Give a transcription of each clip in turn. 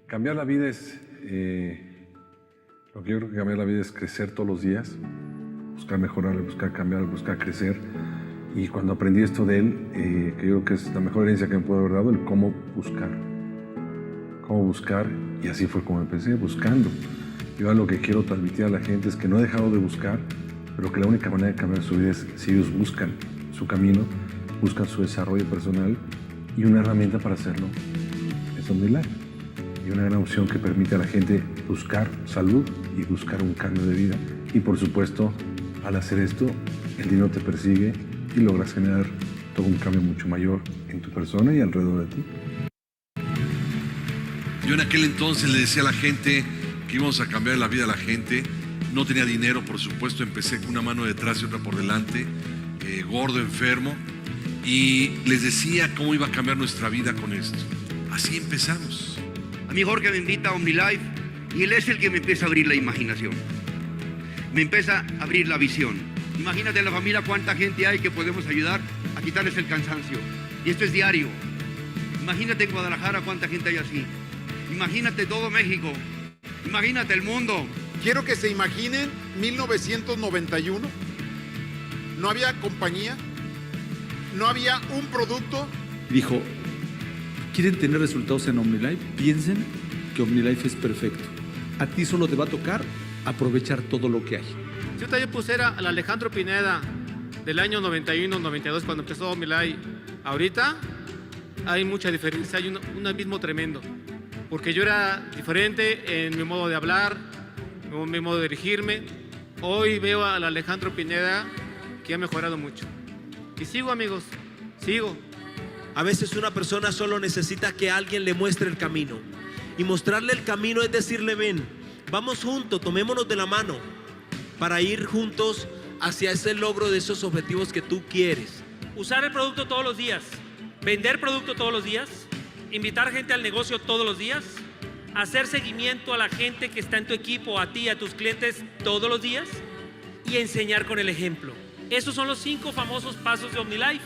Cambiar la vida es, lo que yo creo que cambiar la vida es crecer todos los días, buscar mejorar, buscar cambiar, buscar crecer. Y cuando aprendí esto de él, que yo creo que es la mejor herencia que me puede haber dado, el cómo buscar, y así fue como empecé, buscando. Yo lo que quiero transmitir a la gente es que no he dejado de buscar, pero que la única manera de cambiar su vida es si ellos buscan su camino, buscan su desarrollo personal, y una herramienta para hacerlo es OmniLife. Y una gran opción que permite a la gente buscar salud y buscar un cambio de vida. Y por supuesto, al hacer esto, el dinero te persigue y logras generar todo un cambio mucho mayor en tu persona y alrededor de ti. Yo en aquel entonces le decía a la gente que íbamos a cambiar la vida de la gente. No tenía dinero, por supuesto, empecé con una mano detrás y otra por delante, gordo, enfermo, y les decía cómo iba a cambiar nuestra vida con esto. Así empezamos. A mí Jorge me invita a OmniLife y él es el que me empieza a abrir la imaginación. Me empieza a abrir la visión. Imagínate en la familia cuánta gente hay que podemos ayudar a quitarles el cansancio. Y esto es diario. Imagínate en Guadalajara cuánta gente hay así. Imagínate todo México. Imagínate el mundo. Quiero que se imaginen 1991. No había compañía. No había un producto. Dijo, ¿quieren tener resultados en OmniLife? Piensen que OmniLife es perfecto. A ti solo te va a tocar aprovechar todo lo que hay. Si ahorita yo pusiera al Alejandro Pineda del año 91, 92, cuando empezó OmniLife, ahorita hay mucha diferencia, hay un abismo tremendo. Porque yo era diferente en mi modo de hablar, en mi modo de dirigirme. Hoy veo al Alejandro Pineda que ha mejorado mucho. Y sigo, amigos, sigo. A veces una persona solo necesita que alguien le muestre el camino. Y mostrarle el camino es decirle, ven, vamos juntos, tomémonos de la mano para ir juntos hacia ese logro de esos objetivos que tú quieres. Usar el producto todos los días, vender producto todos los días, invitar gente al negocio todos los días, hacer seguimiento a la gente que está en tu equipo, a ti, a tus clientes todos los días y enseñar con el ejemplo. Esos son los 5 famosos pasos de OmniLife,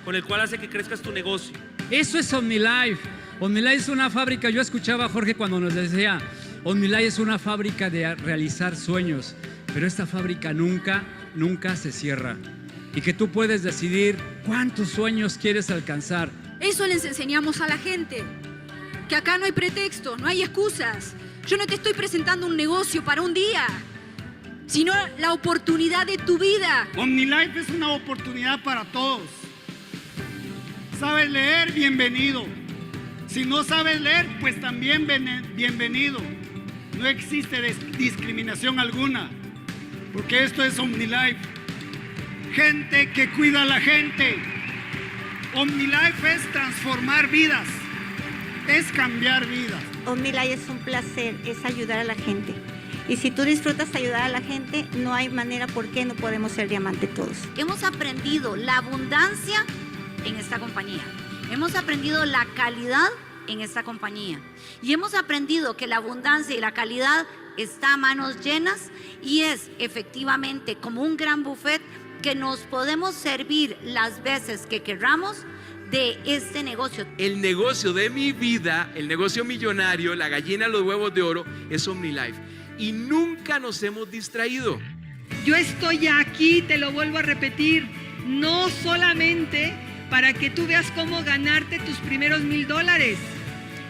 con el cual hace que crezcas tu negocio. Eso es OmniLife. OmniLife es una fábrica. Yo escuchaba a Jorge cuando nos decía, OmniLife es una fábrica de realizar sueños, pero esta fábrica nunca se cierra. Y que tú puedes decidir cuántos sueños quieres alcanzar. Eso les enseñamos a la gente, que acá no hay pretexto, no hay excusas. Yo no te estoy presentando un negocio para un día, sino la oportunidad de tu vida. OmniLife es una oportunidad para todos. ¿Sabes leer? Bienvenido. Si no sabes leer, pues también bienvenido. No existe discriminación alguna, porque esto es OmniLife. Gente que cuida a la gente. OmniLife es transformar vidas, es cambiar vidas. OmniLife es un placer, es ayudar a la gente. Y si tú disfrutas ayudar a la gente, no hay manera por qué no podemos ser diamante todos. Hemos aprendido la abundancia en esta compañía. Hemos aprendido la calidad en esta compañía. Y hemos aprendido que la abundancia y la calidad está a manos llenas y es efectivamente como un gran buffet que nos podemos servir las veces que queramos de este negocio. El negocio de mi vida, el negocio millonario, la gallina de los huevos de oro, es OmniLife. Y nunca nos hemos distraído. Yo estoy aquí, te lo vuelvo a repetir, no solamente para que tú veas cómo ganarte tus primeros $1,000.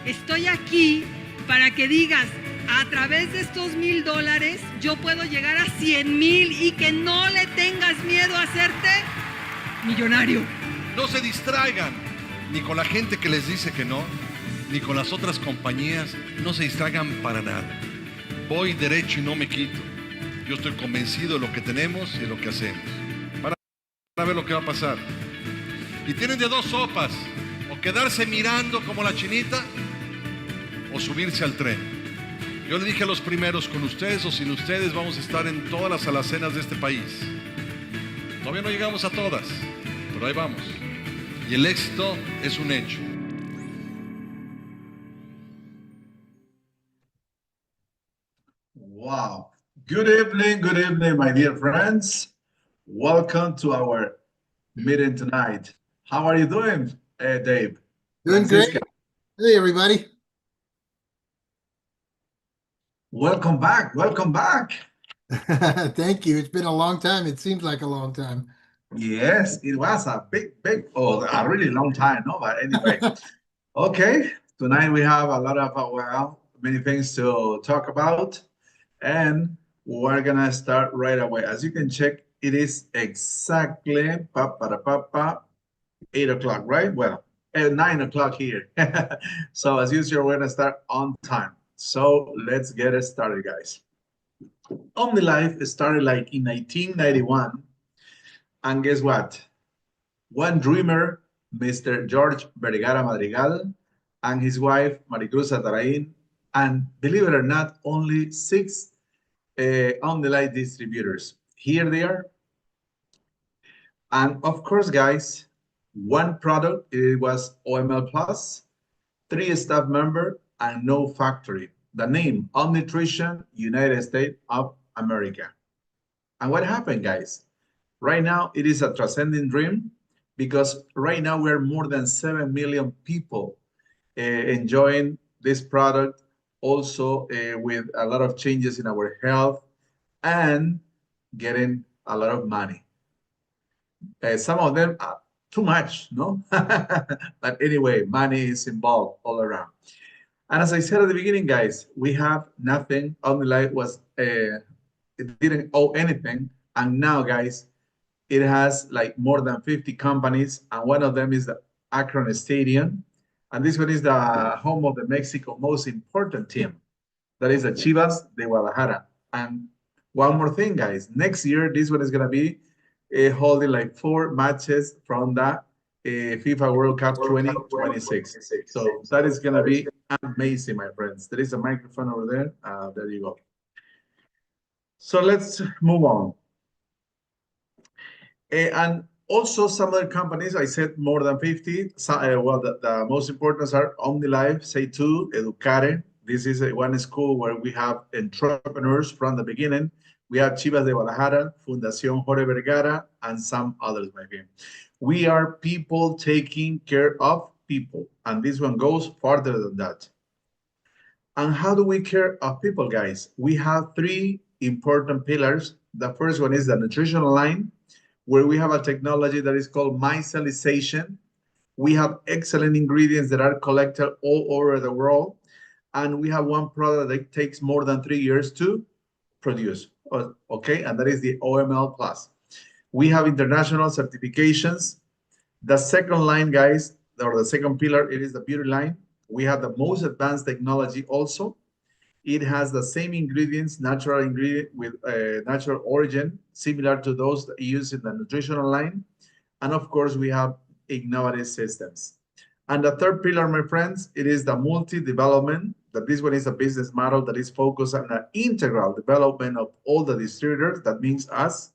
Estoy aquí para que digas, a través de estos $1,000 yo puedo llegar a 100,000 y que no le tengas miedo a hacerte millonario. No se distraigan, ni con la gente que les dice que no, ni con las otras compañías. No se distraigan para nada. Voy derecho y no me quito. Yo estoy convencido de lo que tenemos y de lo que hacemos. Para ver lo que va a pasar. Y tienen de 2 sopas: o quedarse mirando como la chinita, o subirse al tren. Yo le dije a los primeros, con ustedes o sin ustedes vamos a estar en todas las alacenas de este país. Todavía no llegamos a todas, pero ahí vamos. Y el éxito es un hecho. Wow. Good evening, my dear friends. Welcome to our meeting tonight. How are you doing, Dave? Doing great. Hey, everybody. Welcome back. Welcome back. Thank you. It's been a long time. It seems like a long time. Yes, it was a a really long time, no? But anyway, okay. Tonight we have a lot of, many things to talk about. And we're gonna start right away. As you can check, it is exactly 8 o'clock, right? Well, 9 o'clock here. So as usual, we're gonna start on time. So let's get it started, guys. OmniLife started like in 1991. And guess what? One dreamer, Mr. George Vergara Madrigal, and his wife, Maricruz Atarain, and believe it or not, only 6 OmniLife distributors. Here they are. And of course, guys, one product, it was OML Plus, 3 staff members, and no factory. The name, Omnitrition, United States of America. And what happened, guys? Right now, it is a transcending dream because right now we're more than 7 million people enjoying this product, also with a lot of changes in our health and getting a lot of money. Some of them are too much, no? But anyway, money is involved all around. And as I said at the beginning, guys, we have nothing. OmniLife was, it didn't owe anything. And now, guys, it has like more than 50 companies. And one of them is the Akron Stadium. And this one is the home of the Mexico most important team. That is the Chivas de Guadalajara. And one more thing, guys, next year, this one is going to be holding like 4 matches from the FIFA World Cup 2026. So that is going to be amazing, my friends. There is a microphone over there. There you go. So let's move on. And also some other companies, I said more than 50. Well, the most important are OmniLife, Say2, Educare. This is one school where we have entrepreneurs from the beginning. We have Chivas de Guadalajara, Fundación Jorge Vergara, and some others, my friend. We are people taking care of people. And this one goes farther than that. And how do we care of people, guys? We have 3 important pillars. The first one is the nutritional line, where we have a technology that is called micellization. We have excellent ingredients that are collected all over the world. And we have one product that takes more than 3 years to produce. Okay, and that is the OML Plus. We have international certifications. The second line, guys, or the second pillar, it is the beauty line. We have the most advanced technology also. It has the same ingredients, natural ingredient with natural origin, similar to those that used in the nutritional line. And of course, we have innovative systems. And the third pillar, my friends, it is the multi-development. That this one is a business model that is focused on the integral development of all the distributors. That means us,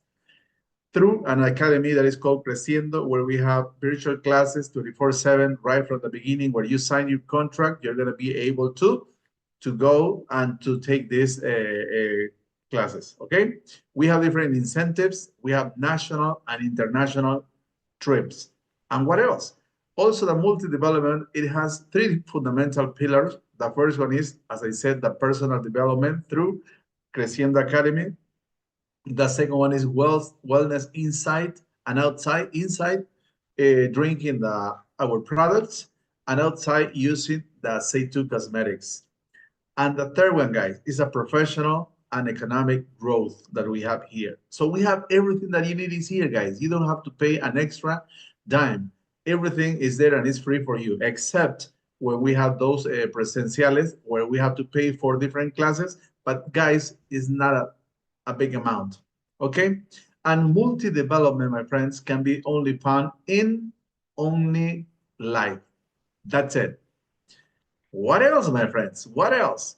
through an academy that is called Creciendo, where we have virtual classes 24/7 right from the beginning. Where you sign your contract, you're going to be able to go and to take these classes, okay? We have different incentives. We have national and international trips. And what else? Also, the multi-development, it has 3 fundamental pillars. The first one is, as I said, the personal development through Creciendo Academy. The second one is wellness inside and outside. Inside, drinking our products, and outside using the Say2 cosmetics. And the third one, guys, is a professional and economic growth that we have here. So we have everything that you need is here, guys. You don't have to pay an extra dime. Everything is there and it's free for you, except when we have those presenciales where we have to pay for different classes. But guys, it's not a big amount, okay? And multi-development, my friends, can be only found in OmniLife. That's it. What else, my friends? What else?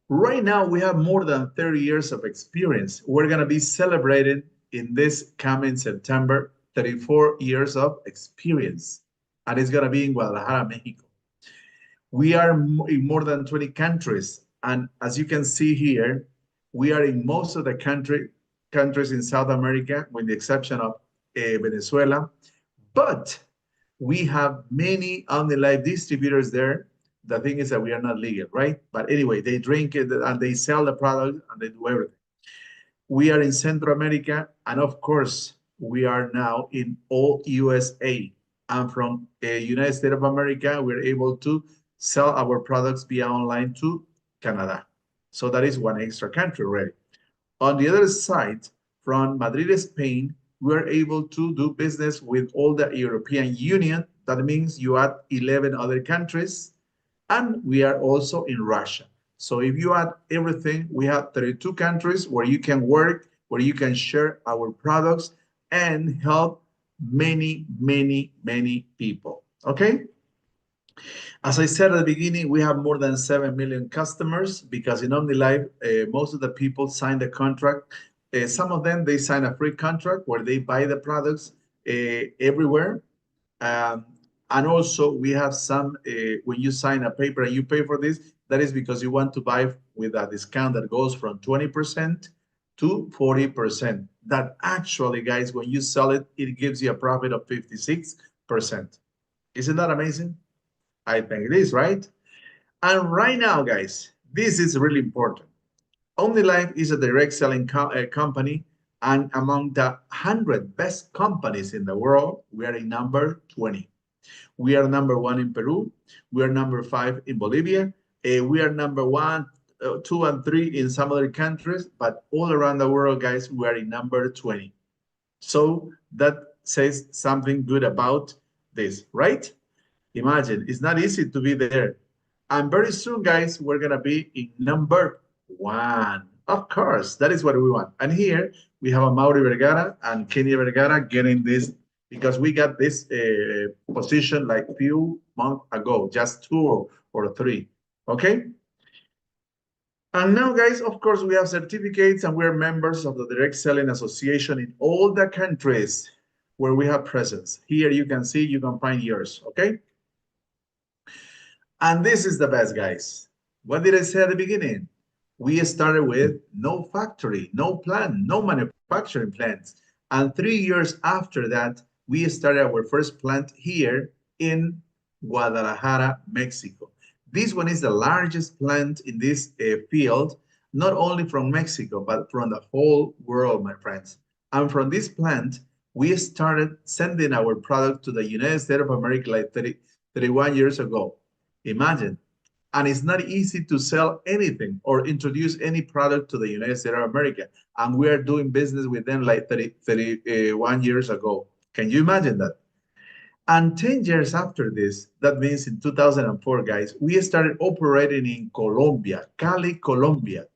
Right now, we have more than 30 years of experience. We're going to be celebrating in this coming September 34 years of experience. And it's going to be in Guadalajara, Mexico. We are in more than 20 countries. And as you can see here, we are in most of the countries in South America, with the exception of Venezuela. But we have many OmniLife distributors there The thing is that we are not legal, right? But anyway, they drink it and they sell the product and they do everything. We are in Central America, and of course, we are now in all USA. And from the United States of America, we're able to sell our products via online to Canada. So that is one extra country already. On the other side, from Madrid, Spain, we're able to do business with all the European Union. That means you add 11 other countries, and we are also in Russia. So if you add everything, we have 32 countries where you can work, where you can share our products and help many, many, many people, okay? As I said at the beginning, we have more than 7 million customers because in OmniLife, most of the people sign the contract. Some of them, they sign a free contract where they buy the products everywhere. And also we have some, when you sign a paper and you pay for this, that is because you want to buy with a discount that goes from 20% to 40%. That actually, guys, when you sell it, it gives you a profit of 56%. Isn't that amazing? I think it is, right? And right now, guys, this is really important. OmniLife is a direct selling company, and among the 100 best companies in the world, we are in number 20. We are number 1 in Peru. We are number 5 in Bolivia. We are number 1, 2, and 3 in some other countries, but all around the world, guys, we are in number 20. So that says something good about this, right? Imagine, it's not easy to be there. And very soon, guys, we're going to be in number 1. Of course, that is what we want. And here we have a Mauri Vergara and Kenny Vergara getting this because we got this position like a few months ago, just 2 or 3. Okay? And now, guys, of course, we have certificates and we're members of the Direct Selling Association in all the countries where we have presence. Here you can see, you can find yours, okay? And this is the best, guys. What did I say at the beginning? We started with no factory, no plant, no manufacturing plants. And 3 years after that, we started our first plant here in Guadalajara, Mexico. This one is the largest plant in this field, not only from Mexico, but from the whole world, my friends. And from this plant, we started sending our product to the United States of America like 31 years ago. Imagine. And it's not easy to sell anything or introduce any product to the United States of America. And we are doing business with them like 31 years ago. Can you imagine that? And 10 years after this, that means in 2004, guys, we started operating in Colombia, Cali, Colombia.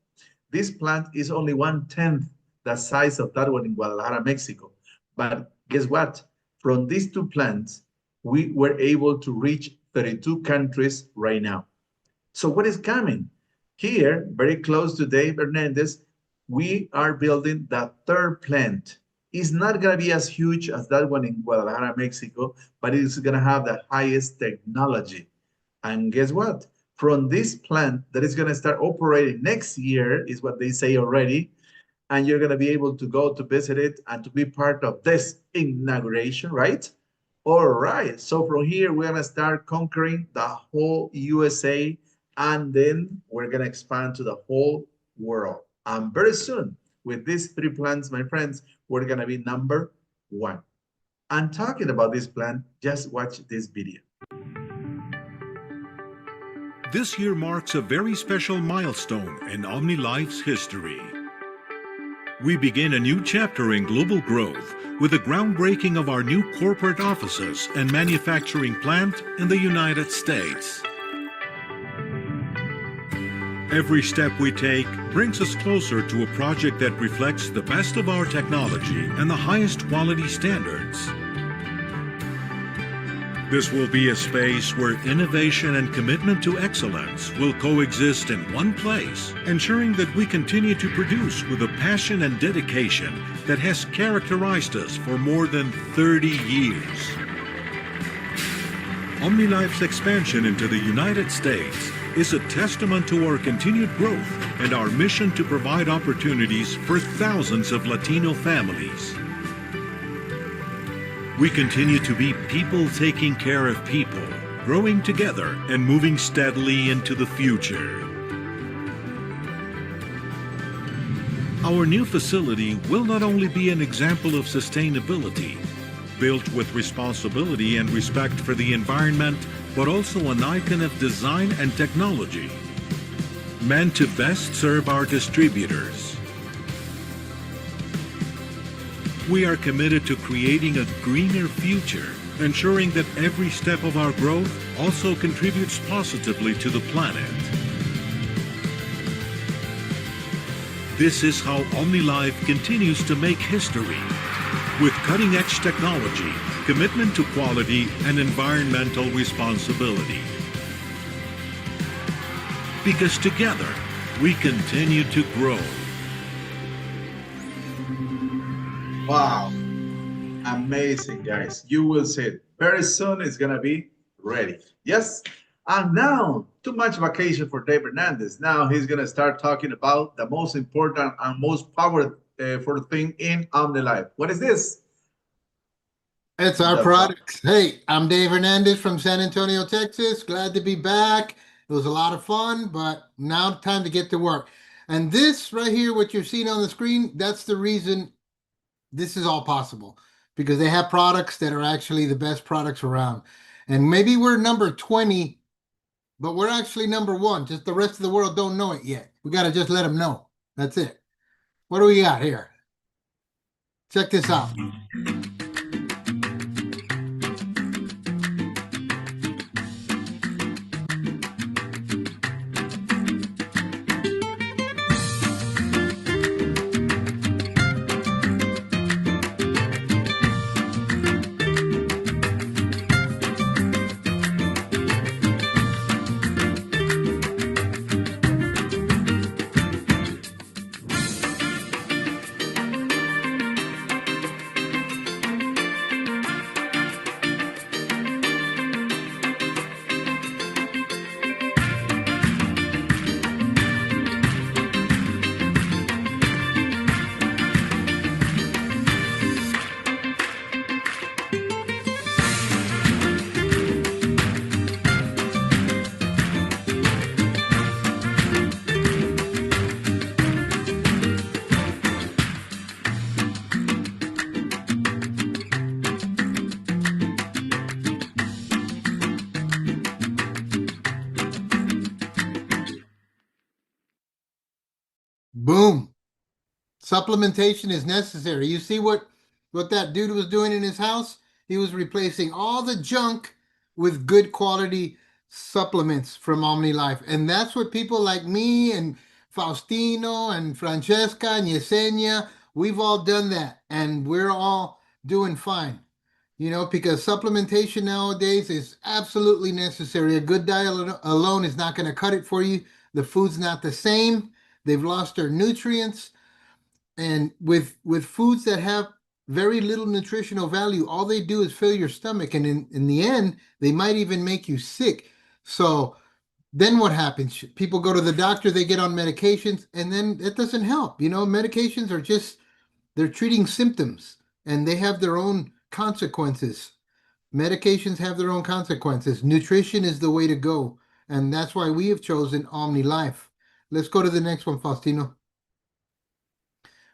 This plant is only 1/10 the size of that one in Guadalajara, Mexico. But guess what? From these 2 plants, we were able to reach 32 countries right now. So what is coming? Here, very close to Dave Hernandez, we are building the 3rd plant. It's not going to be as huge as that one in Guadalajara, Mexico, but it's going to have the highest technology. And guess what? From this plant that is going to start operating next year, is what they say already, and you're going to be able to go to visit it and to be part of this inauguration, right? All right. So from here, we're going to start conquering the whole USA, and then we're going to expand to the whole world. And very soon, with these 3 plants, my friends, we're going to be number 1. And talking about this plant, just watch this video. This year marks a very special milestone in OmniLife's history. We begin a new chapter in global growth with the groundbreaking of our new corporate offices and manufacturing plant in the United States. Every step we take brings us closer to a project that reflects the best of our technology and the highest quality standards. This will be a space where innovation and commitment to excellence will coexist in one place, ensuring that we continue to produce with a passion and dedication that has characterized us for more than 30 years. OmniLife's expansion into the United States is a testament to our continued growth and our mission to provide opportunities for thousands of Latino families. We continue to be people taking care of people, growing together and moving steadily into the future. Our new facility will not only be an example of sustainability, built with responsibility and respect for the environment, but also an icon of design and technology, meant to best serve our distributors. We are committed to creating a greener future, ensuring that every step of our growth also contributes positively to the planet. This is how OmniLife continues to make history, with cutting-edge technology, commitment to quality, and environmental responsibility. Because together, we continue to grow. Wow. Amazing, guys. You will see it. Very soon it's going to be ready. Yes? And now, too much vacation for Dave Hernandez. Now he's going to start talking about the most important and most powerful thing in OmniLife. What is this? It's our products. Hey, I'm Dave Hernandez from San Antonio, Texas. Glad to be back. It was a lot of fun, but now time to get to work. And this right here, what you're seeing on the screen, that's the reason this is all possible, because they have products that are actually the best products around. And maybe we're number 20, but we're actually number 1. Just the rest of the world don't know it yet. We got to just let them know. That's it. What do we got here? Check this out. Boom. Supplementation is necessary. You see what that dude was doing in his house? He was replacing all the junk with good quality supplements from OmniLife. And that's what people like me and Faustino and Francesca and Yesenia, we've all done that. And we're all doing fine. You know, because supplementation nowadays is absolutely necessary. A good diet alone is not going to cut it for you. The food's not the same. They've lost their nutrients. And with foods that have very little nutritional value, all they do is fill your stomach. And in the end, they might even make you sick. So then what happens? People go to the doctor, they get on medications, and then it doesn't help. You know, medications are just, they're treating symptoms, and they have their own consequences. Medications have their own consequences. Nutrition is the way to go. And that's why we have chosen OmniLife. Let's go to the next one, Faustino.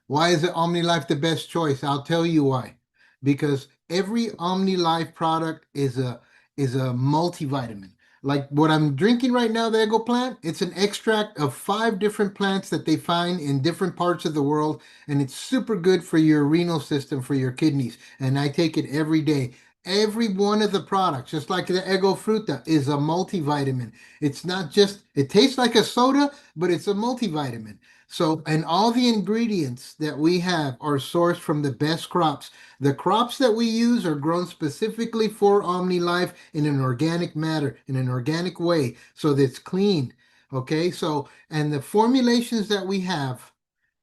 Why is it OmniLife the best choice? I'll tell you why. Because every OmniLife product is a multivitamin. Like what I'm drinking right now, the Ego plant, it's an extract of 5 different plants that they find in different parts of the world. And it's super good for your renal system, for your kidneys. And I take it every day. Every one of the products, just like the Ego Fruta, is a multivitamin. It's not just, it tastes like a soda, but it's a multivitamin. So, and all the ingredients that we have are sourced from the best crops. The crops that we use are grown specifically for OmniLife in an organic manner, in an organic way, so that it's clean. Okay, so, and the formulations that we have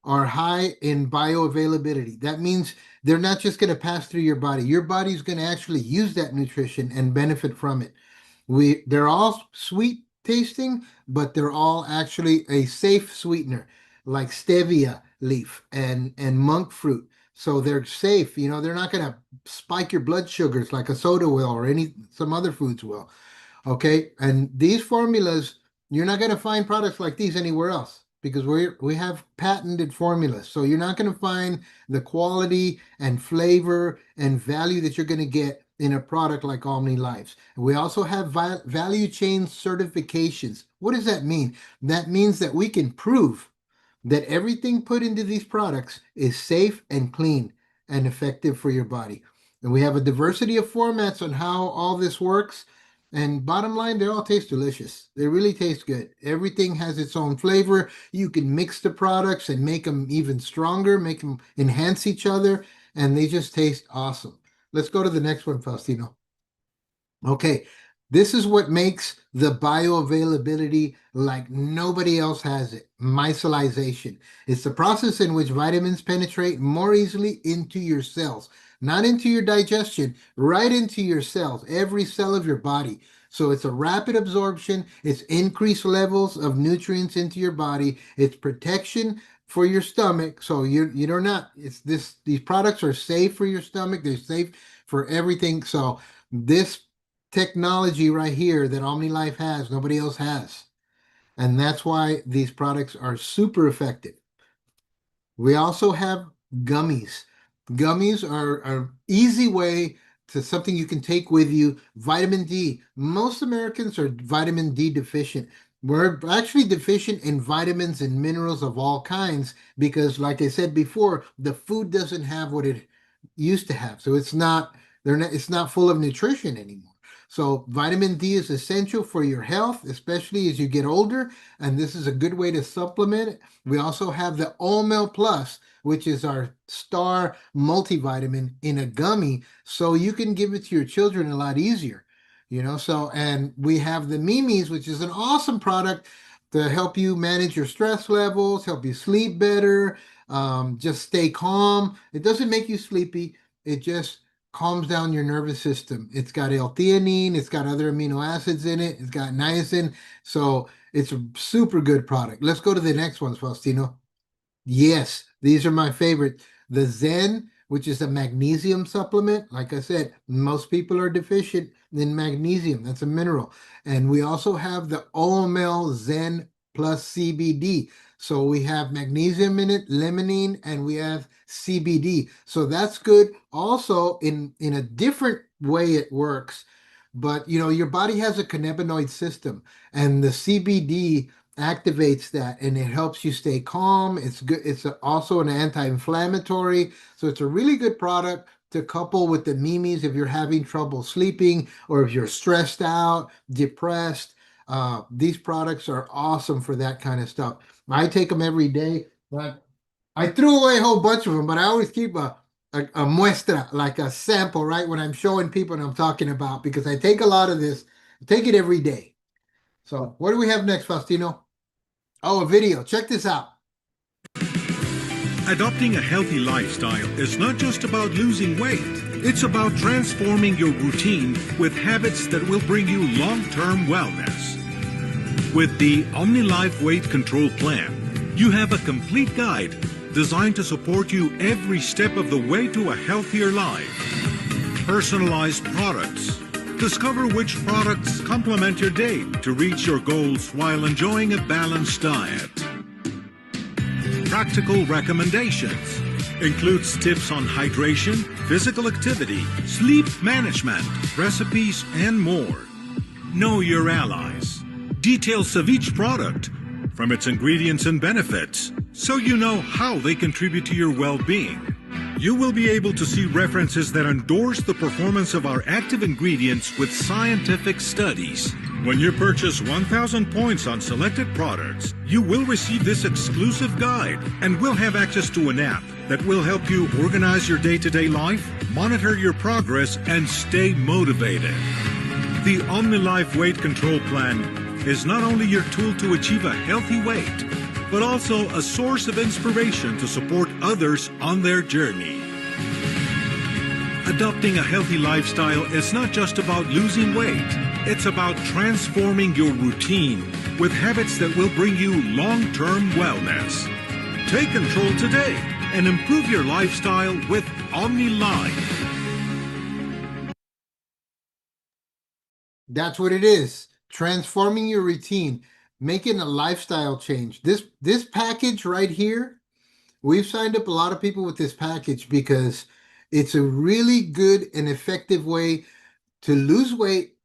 are high in bioavailability. That means they're not just going to pass through your body. Your body's going to actually use that nutrition and benefit from it. They're all sweet tasting, but they're all actually a safe sweetener, like stevia leaf and monk fruit. So they're safe. You know, they're not going to spike your blood sugars like a soda will or some other foods will. Okay, and these formulas, you're not going to find products like these anywhere else because we have patented formulas. So you're not going to find the quality and flavor and value that you're going to get in a product like OmniLife. We also have value chain certifications. What does that mean? That means that we can prove that everything put into these products is safe and clean and effective for your body. And we have a diversity of formats on how all this works. And bottom line, they all taste delicious. They really taste good. Everything has its own flavor. You can mix the products and make them even stronger, make them enhance each other, and they just taste awesome. Let's go to the next one, Faustino. Okay, this is what makes the bioavailability like nobody else has it. Micellization. It's the process in which vitamins penetrate more easily into your cells. Not into your digestion, right into your cells, every cell of your body. So it's a rapid absorption, it's increased levels of nutrients into your body, it's protection for your stomach. So you're not, these products are safe for your stomach, they're safe for everything. So this technology right here that OmniLife has, nobody else has. And that's why these products are super effective. We also have gummies. Gummies are an easy way to something you can take with you. Vitamin D. Most Americans are vitamin D deficient. We're actually deficient in vitamins and minerals of all kinds because, like I said before, the food doesn't have what it used to have. So it's not full of nutrition anymore. So vitamin D is essential for your health, especially as you get older, and this is a good way to supplement it. We also have the Omel Plus, which is our star multivitamin in a gummy, so you can give it to your children a lot easier, so, and we have the Mimis, which is an awesome product to help you manage your stress levels, help you sleep better, just stay calm. It doesn't make you sleepy, it just calms down your nervous system. It's got L-theanine, it's got other amino acids in it, it's got niacin, so it's a super good product. Let's go to the next ones, Faustino. Yes, these are my favorite. The Zen, which is a magnesium supplement. Like I said, most people are deficient in magnesium. That's a mineral. And we also have the Omel Zen plus CBD. So we have magnesium in it, limonene, and we have CBD. So that's good. Also, in a different way it works. But, your body has a cannabinoid system, and the CBD activates that, and it helps you stay calm. It's good. It's also an anti-inflammatory. So it's a really good product to couple with the Mimis if you're having trouble sleeping or if you're stressed out, depressed. These products are awesome for that kind of stuff. I take them every day. But I threw away a whole bunch of them, but I always keep a muestra, like a sample, right? When I'm showing people and I'm talking about, because I take a lot of this, I take it every day. So what do we have next, Faustino? Oh, a video. Check this out. Adopting a healthy lifestyle is not just about losing weight. It's about transforming your routine with habits that will bring you long-term wellness. With the OmniLife Weight Control Plan, you have a complete guide designed to support you every step of the way to a healthier life. Personalized products. Discover which products complement your day to reach your goals while enjoying a balanced diet. Practical recommendations. Includes tips on hydration, physical activity, sleep management, recipes, and more. Know your allies. Details of each product, from its ingredients and benefits, so you know how they contribute to your well-being. You will be able to see references that endorse the performance of our active ingredients with scientific studies. When you purchase 1,000 points on selected products, you will receive this exclusive guide and will have access to an app that will help you organize your day-to-day life, monitor your progress, and stay motivated. The OmniLife Weight Control Plan is not only your tool to achieve a healthy weight, but also a source of inspiration to support others on their journey. Adopting a healthy lifestyle is not just about losing weight. It's about transforming your routine with habits that will bring you long-term wellness. Take control today and improve your lifestyle with OmniLife. That's what it is. Transforming your routine, making a lifestyle change. This package right here, we've signed up a lot of people with this package because it's a really good and effective way to lose weight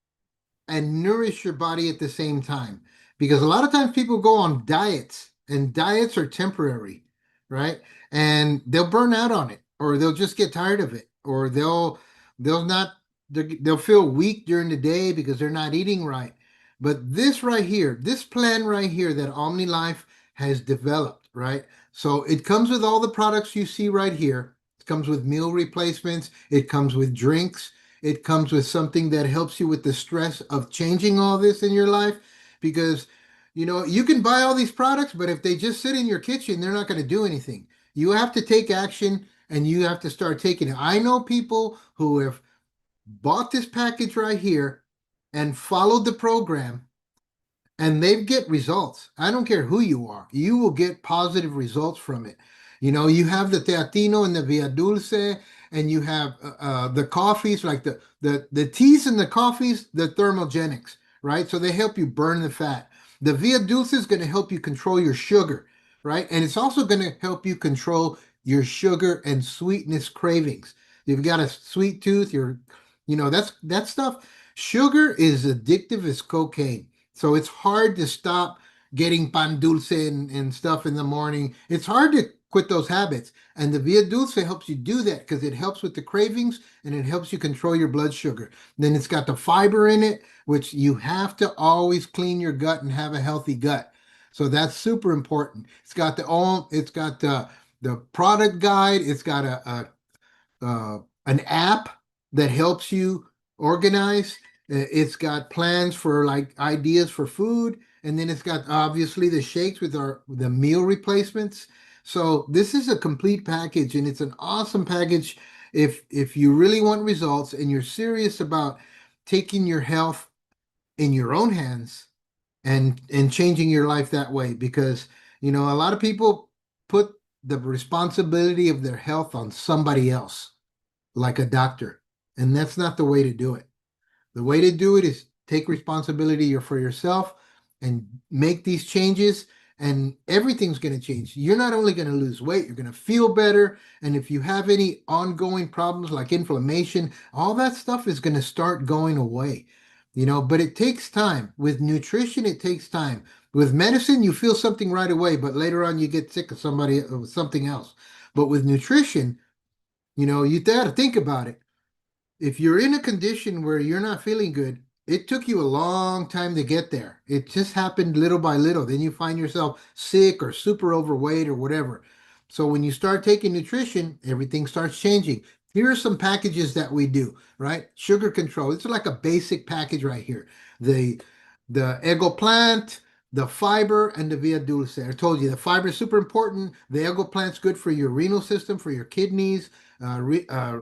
and nourish your body at the same time. Because a lot of times people go on diets, and diets are temporary, right? And they'll burn out on it, or they'll just get tired of it, or they'll not they'll feel weak during the day because they're not eating right. But this right here, this plan right here that OmniLife has developed, right? So it comes with all the products you see right here. It comes with meal replacements. It comes with drinks. It comes with something that helps you with the stress of changing all this in your life, because you can buy all these products, but if they just sit in your kitchen, they're not going to do anything. You have to take action, and you have to start taking it. I know people who have bought this package right here and followed the program, and they get results. I don't care who you are. You will get positive results from it. You have the Teatino and the Via Dulce, and you have the coffees, like the teas and the coffees, the thermogenics, right? So they help you burn the fat. The Via Dulce is going to help you control your sugar, right? And it's also going to help you control your sugar and sweetness cravings. You've got a sweet tooth, that stuff. Sugar is addictive as cocaine. So it's hard to stop getting pan dulce and stuff in the morning. It's hard to quit those habits. And the Via Dulce helps you do that because it helps with the cravings and it helps you control your blood sugar. Then it's got the fiber in it, which you have to always clean your gut and have a healthy gut. So that's super important. It's got the product guide. It's got an app that helps you organize. It's got plans for like ideas for food, and then it's got obviously the shakes with the meal replacements. So this is a complete package, and it's an awesome package if you really want results and you're serious about taking your health in your own hands and changing your life that way. Because a lot of people put the responsibility of their health on somebody else, like a doctor, and that's not the way to do it. The way to do it is take responsibility for yourself and make these changes, and everything's going to change. You're not only going to lose weight, you're going to feel better. And if you have any ongoing problems like inflammation, all that stuff is going to start going away. But it takes time. With nutrition, it takes time. With medicine, you feel something right away, but later on you get sick of something else. But with nutrition, you got to think about it. If you're in a condition where you're not feeling good, it took you a long time to get there. It just happened little by little. Then you find yourself sick or super overweight or whatever. So when you start taking nutrition, everything starts changing. Here are some packages that we do, right? Sugar control. It's like a basic package right here. The Ego Plant, the fiber, and the Via Dulce. I told you the fiber is super important. The Ego Plant's good for your renal system, for your kidneys,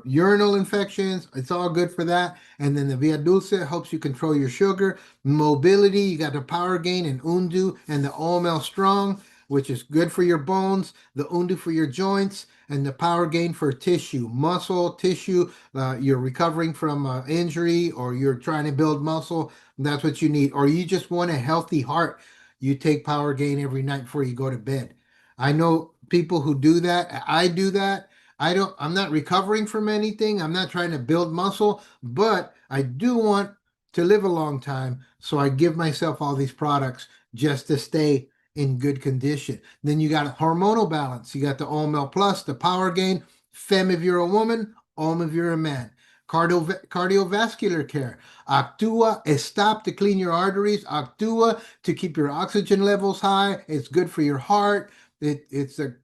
urinal infections. It's all good for that. And then the Via Dulce helps you control your sugar. Mobility, you got the Power Gain and Undu, and the OML Strong, which is good for your bones, the Undu for your joints, and the Power Gain for tissue, muscle, tissue. You're recovering from injury, or you're trying to build muscle. That's what you need. Or you just want a healthy heart. You take Power Gain every night before you go to bed. I know people who do that. I do that. I'm not recovering from anything. I'm not trying to build muscle, but I do want to live a long time. So I give myself all these products just to stay in good condition. Then you got hormonal balance. You got the OML Plus, the Power Gain, Fem if you're a woman, Om if you're a man. Cardiovascular care. Actua Estop to clean your arteries. Actua to keep your oxygen levels high. It's good for your heart. It's the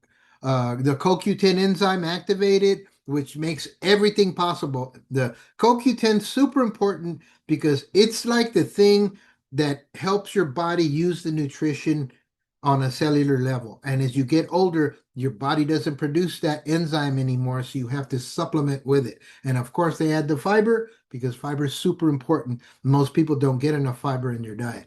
CoQ10 enzyme activated, which makes everything possible. The CoQ10 is super important because it's like the thing that helps your body use the nutrition on a cellular level. And as you get older, your body doesn't produce that enzyme anymore, so you have to supplement with it. And of course, they add the fiber because fiber is super important. Most people don't get enough fiber in their diet.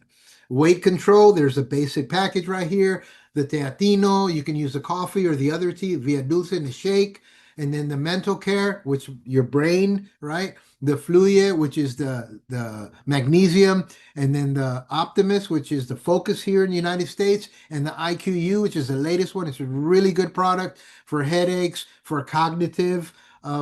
Weight control, there's a basic package right here. The Teatino, you can use the coffee or the other tea, Via Dulce in the shake. and then the mental care, which your brain, right? The Fluya, which is the magnesium, and then the Optimus, which is the focus here in the United States, and the IQU, which is the latest one. It's a really good product for headaches, for cognitive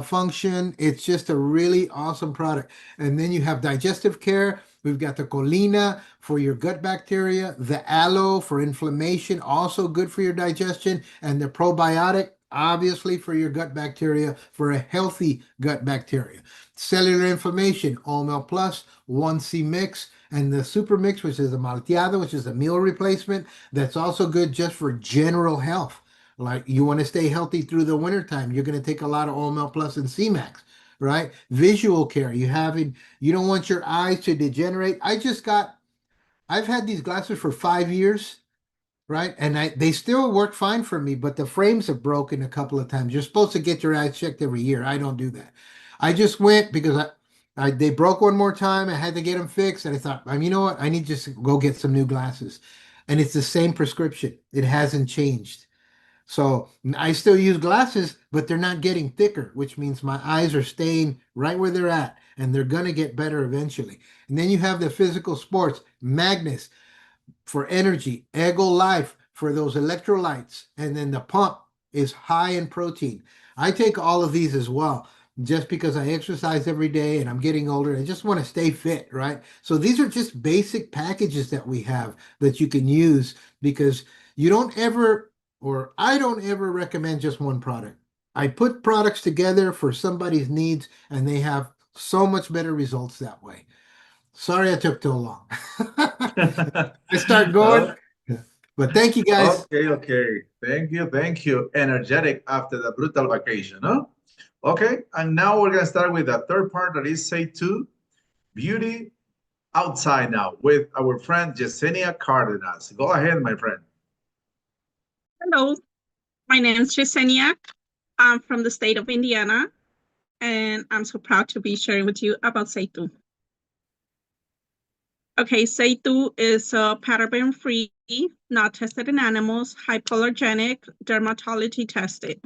function. It's just a really awesome product. And then you have digestive care. We've got the Colina for your gut bacteria, the Aloe for inflammation, also good for your digestion, and the probiotic, obviously for your gut bacteria, for a healthy gut bacteria. Cellular inflammation, Omel Plus, 1C Mix, and the Super Mix, which is a malteada, which is a meal replacement. That's also good just for general health. Like you want to stay healthy through the wintertime, you're going to take a lot of Omel Plus and C-Max, right? Visual care, you don't want your eyes to degenerate. I've had these glasses for 5 years, right? And they still work fine for me, but the frames have broken a couple of times. You're supposed to get your eyes checked every year. I don't do that. I just went because they broke one more time. I had to get them fixed. And I thought, you know what? I need to just go get some new glasses. And it's the same prescription. It hasn't changed. So I still use glasses, but they're not getting thicker, which means my eyes are staying right where they're at, and they're going to get better eventually. And then you have the physical sports, Magnus for energy, Ego Life for those electrolytes, and then the pump is high in protein. I take all of these as well, just because I exercise every day and I'm getting older. I just want to stay fit, right? So these are just basic packages that we have that you can use, because you don't ever, or I don't ever recommend just one product. I put products together for somebody's needs, and they have so much better results that way. Sorry I took too long. I start going, but thank you guys. Okay. Thank you. Energetic after the brutal vacation, huh? Okay, and now we're gonna start with the third part, that is SATU, Beauty Outside now, with our friend Yesenia Cardenas. Go ahead, my friend. Hello, my name is Yesenia. I'm from the state of Indiana, and I'm so proud to be sharing with you about SATU. Okay, SATU is paraben-free, not tested in animals, hypoallergenic, dermatology tested.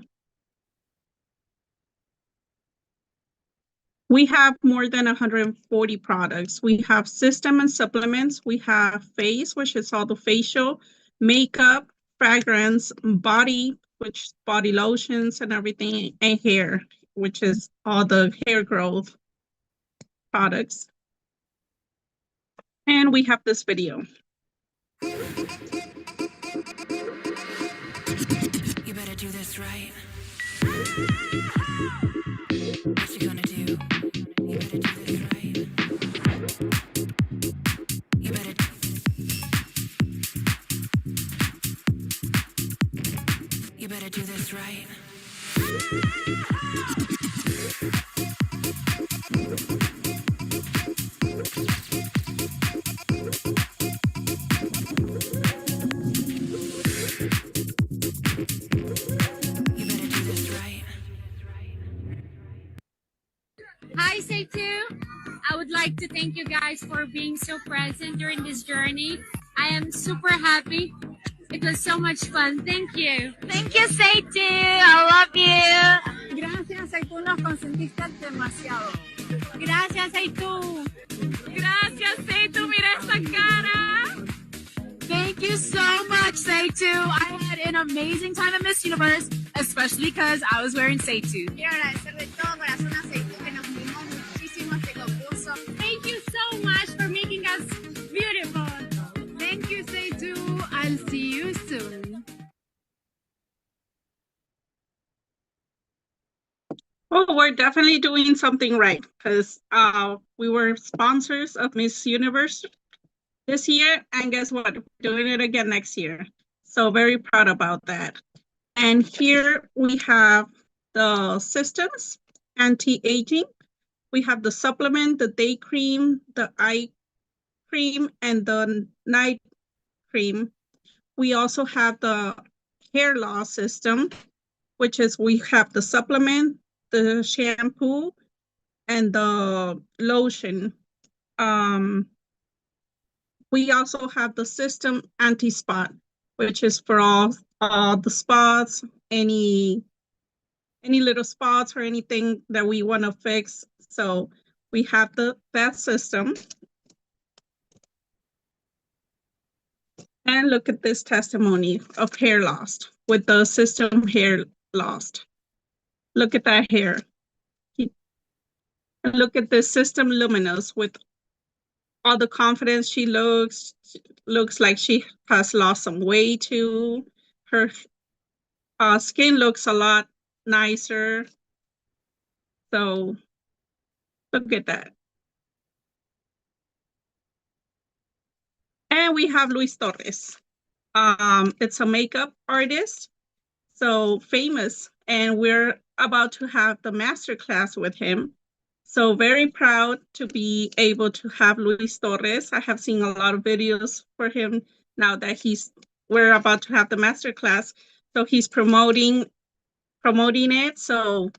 We have more than 140 products. We have system and supplements. We have face, which is all the facial, makeup, fragrance, body, which is body lotions and everything, and hair, which is all the hair growth products. And we have this video. You better do this right. What you gonna do? You better do this right. You better. You better do this right. Hi, SATU. I would like to thank you guys for being so present during this journey. I am super happy. It was so much fun. Thank you. Thank you, SATU. I love you. Gracias, SATU. Nos consentiste demasiado. Gracias, SATU. Gracias, SATU. Mira esa cara. Thank you so much, SATU. I had an amazing time at Miss Universe, especially because I was wearing SATU. Quiero agradecer de todo corazón a SATU, que nos unimos muchísimo a este concurso. Thank you so much for making us beautiful. Thank you, SATU. I'll see you soon. Oh, we're definitely doing something right, because we were sponsors of Miss Universe this year, and guess what? We're doing it again next year. So very proud about that. And here we have the systems, anti-aging. We have the supplement, the day cream, the eye cream, and the night cream. We also have the hair loss system, which is we have the supplement, the shampoo, and the lotion. We also have the system anti-spot, which is for all the spots, any any little spots or anything that we want to fix. So we have that system. And look at this testimony of hair loss with the system hair lost. Look at that hair. And look at this system luminous with all the confidence she looks like she has lost some weight too. Her skin looks a lot nicer. So look at that. And we have Luis Torres. It's a makeup artist, so famous, and we're about to have the masterclass with him. So very proud to be able to have Luis Torres. I have seen a lot of videos for him now that we're about to have the masterclass. So he's promoting it. So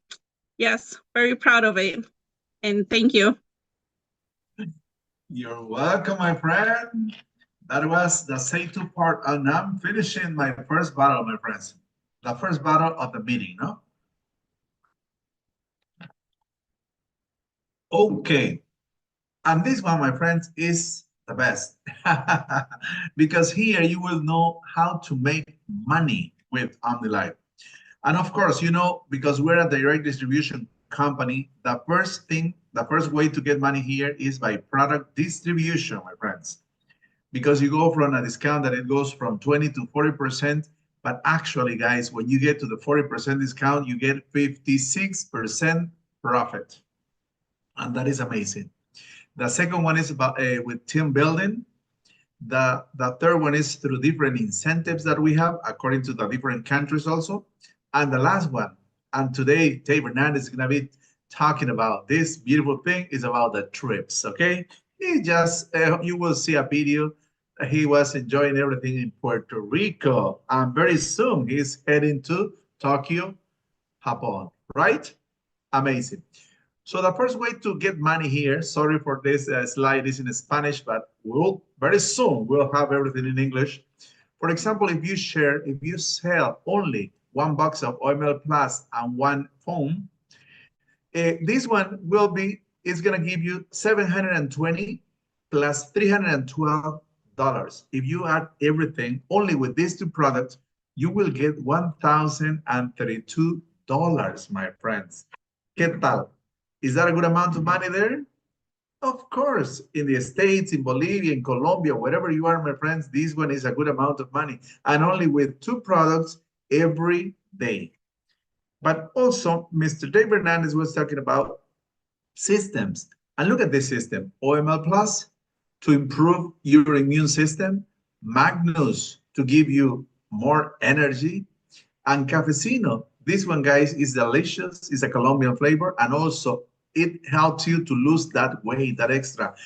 yes, very proud of it. And thank you. You're welcome, my friend. That was the say to part, and I'm finishing my first battle, my friends. The first battle of the meeting, no? Okay. And this one, my friends, is the best. Because here you will know how to make money with OmniLife. And of course, you know, because we're a direct distribution company, the first way to get money here is by product distribution, my friends. Because you go from a discount that it goes from 20 to 40%, but actually, guys, when you get to the 40% discount, you get 56% profit. And that is amazing. The second one is about with team building. The third one is through different incentives that we have according to the different countries also. And the last one, and today Dave Hernandez is going to be talking about this beautiful thing, is about the trips, okay? He just, you will see a video. He was enjoying everything in Puerto Rico. And very soon he's heading to Tokyo, Japan, right? Amazing. So the first way to get money here, sorry for this slide is in Spanish, but very soon we'll have everything in English. For example, if you sell only $1 of OML Plus and one phone, this one is going to give you $720 plus $312. If you add everything only with these two products, you will get $1,032, my friends. ¿Qué tal? Is that a good amount of money there? Of course, in the States, in Bolivia, in Colombia, wherever you are, my friends, this one is a good amount of money. And only with two products every day. But also, Mr. Dave Hernandez was talking about systems. And look at this system, OML Plus to improve your immune system, Magnus to give you more energy, and Cafecino. This one, guys, is delicious. It's a Colombian flavor, and also it helps you to lose that weight, that extra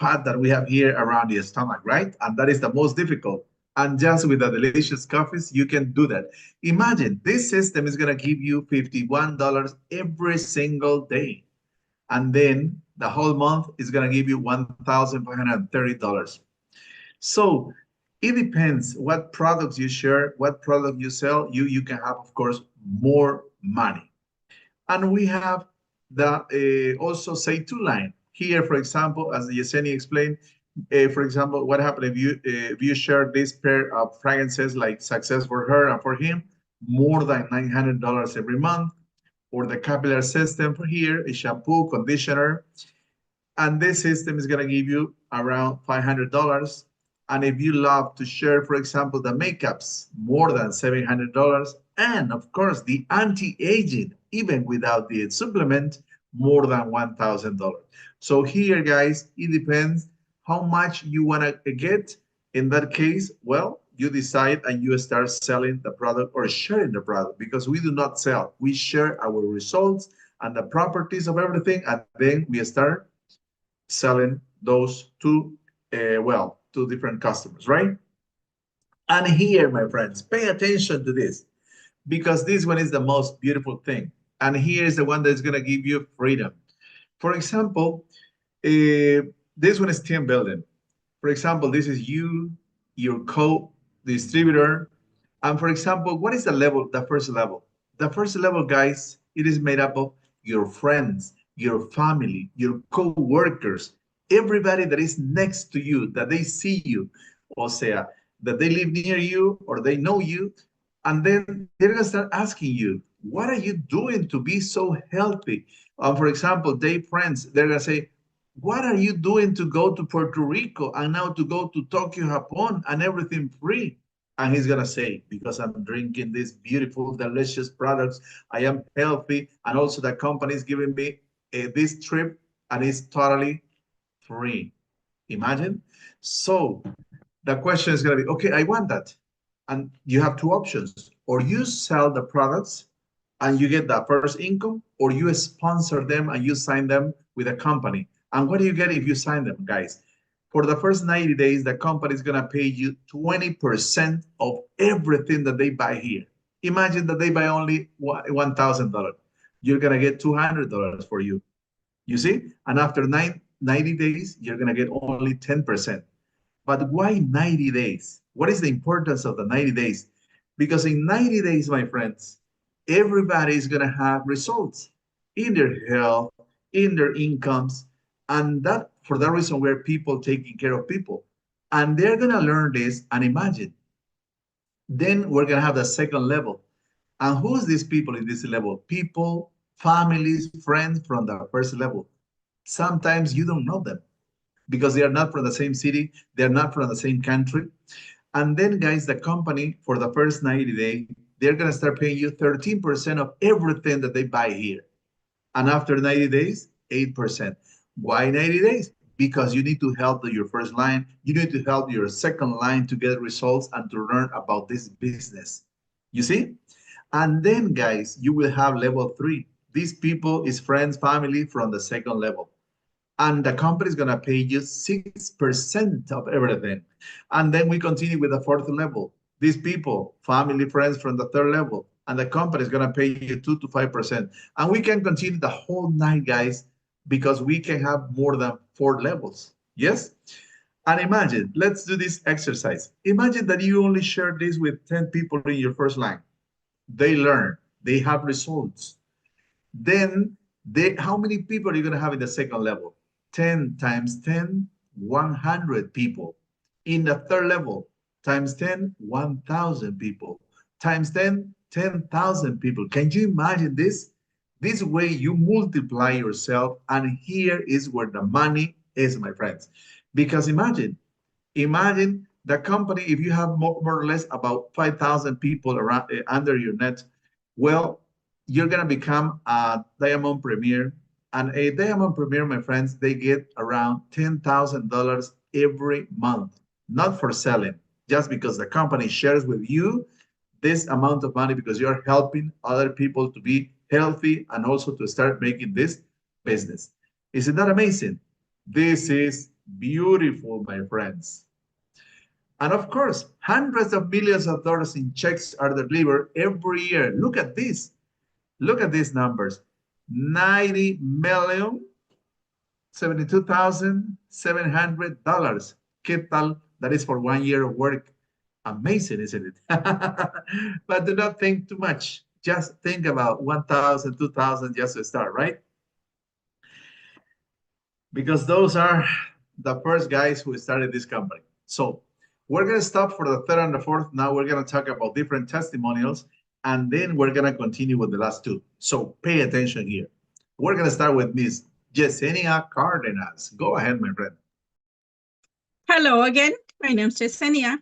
fat that we have here around the stomach, right? And that is the most difficult. And just with the delicious coffees, you can do that. Imagine this system is going to give you $51 every single day. And then the whole month is going to give you $1,530. So it depends what products you share, what product you sell, you can have, of course, more money. And we have the also say to line. Here, for example, as Yesenia explained, for example, what happened if you share this pair of fragrances like Success for her and for him, more than $900 every month. Or the capillary system for here, a shampoo, conditioner. And this system is going to give you around $500. And if you love to share, for example, the makeups, more than $700. And of course, the anti-aging, even without the supplement, more than $1,000. So here, guys, it depends how much you want to get. In that case, well, you decide and you start selling the product or sharing the product, because we do not sell. We share our results and the properties of everything, and then we start selling those to different customers, right? And here, my friends, pay attention to this, because this one is the most beautiful thing. And here is the one that's going to give you freedom. For example, this one is team building. For example, this is you, your co-distributor. And for example, what is the level, the first level? The first level, guys, it is made up of your friends, your family, your co-workers, everybody that is next to you, that they see you, o sea, that they live near you or they know you, and then they're gonna start asking you, what are you doing to be so healthy? For example, they friends, they're gonna say, what are you doing to go to Puerto Rico and now to go to Tokyo, Japan, and everything free? And he's gonna say, because I'm drinking these beautiful, delicious products, I am healthy, and also the company is giving me this trip, and it's totally free. Imagine. So the question is gonna be, okay, I want that. And you have two options. Or you sell the products and you get the first income, or you sponsor them and you sign them with a company. And what do you get if you sign them, guys? For the first 90 days, the company is going to pay you 20% of everything that they buy here. Imagine that they buy only $1,000. You're going to get $200 for you. You see? And after 90 days, you're going to get only 10%. But why 90 days? What is the importance of the 90 days? Because in 90 days, my friends, everybody is going to have results in their health, in their incomes, and that for that reason we're people taking care of people. And they're going to learn this and imagine. Then we're going to have the second level. And who's these people in this level? People, families, friends from the first level. Sometimes you don't know them because they are not from the same city. They're not from the same country. And then, guys, the company for the first 90 days, they're going to start paying you 13% of everything that they buy here. And after 90 days, 8%. Why 90 days? Because you need to help your first line. You need to help your second line to get results and to learn about this business. You see? And then, guys, you will have level 3. These people is friends, family from the second level. And the company is going to pay you 6% of everything. And then we continue with the fourth level. These people, family, friends from the third level. And the company is going to pay you 2 to 5%. And we can continue the whole night, guys, because we can have more than 4 levels. Yes? And imagine, let's do this exercise. Imagine that you only share this with 10 people in your first line. They learn, they have results. Then, how many people are you going to have in the second level? 10 times 10, 100 people. In the third level, times 10, 1,000 people. Times 10, 10,000 people. Can you imagine this? This way you multiply yourself, and here is where the money is, my friends. Because imagine the company, if you have more or less about 5,000 people around under your net, well, you're going to become a Diamond Premier. And a Diamond Premier, my friends, they get around $10,000 every month. Not for selling, just because the company shares with you this amount of money because you're helping other people to be healthy and also to start making this business. Is it not amazing? This is beautiful, my friends. And of course, hundreds of millions of dollars in checks are delivered every year. Look at this. Look at these numbers. 90,072,700. ¿Qué tal? That is for 1 year of work. Amazing, isn't it? But do not think too much. Just think about 1,000, 2,000 just to start, right? Because those are the first guys who started this company. So we're going to stop for the third and the fourth. Now we're going to talk about different testimonials, and then we're going to continue with the last two. So pay attention here. We're going to start with Miss Yesenia Cardenas. Go ahead, my friend. Hello again. My name is Yesenia.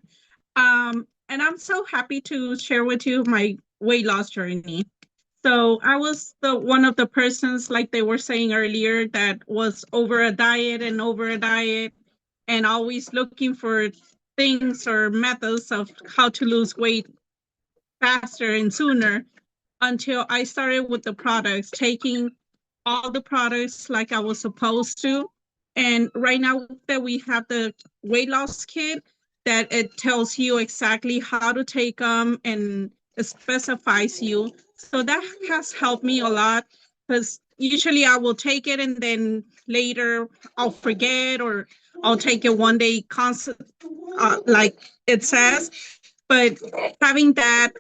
And I'm so happy to share with you my weight loss journey. So I was one of the persons, like they were saying earlier, that was over a diet and always looking for things or methods of how to lose weight faster and sooner, until I started with the products, taking all the products like I was supposed to. And right now that we have the weight loss kit, that it tells you exactly how to take them and it specifies you. So that has helped me a lot, because usually I will take it and then later I'll forget, or I'll take it one day constant, like it says. But having that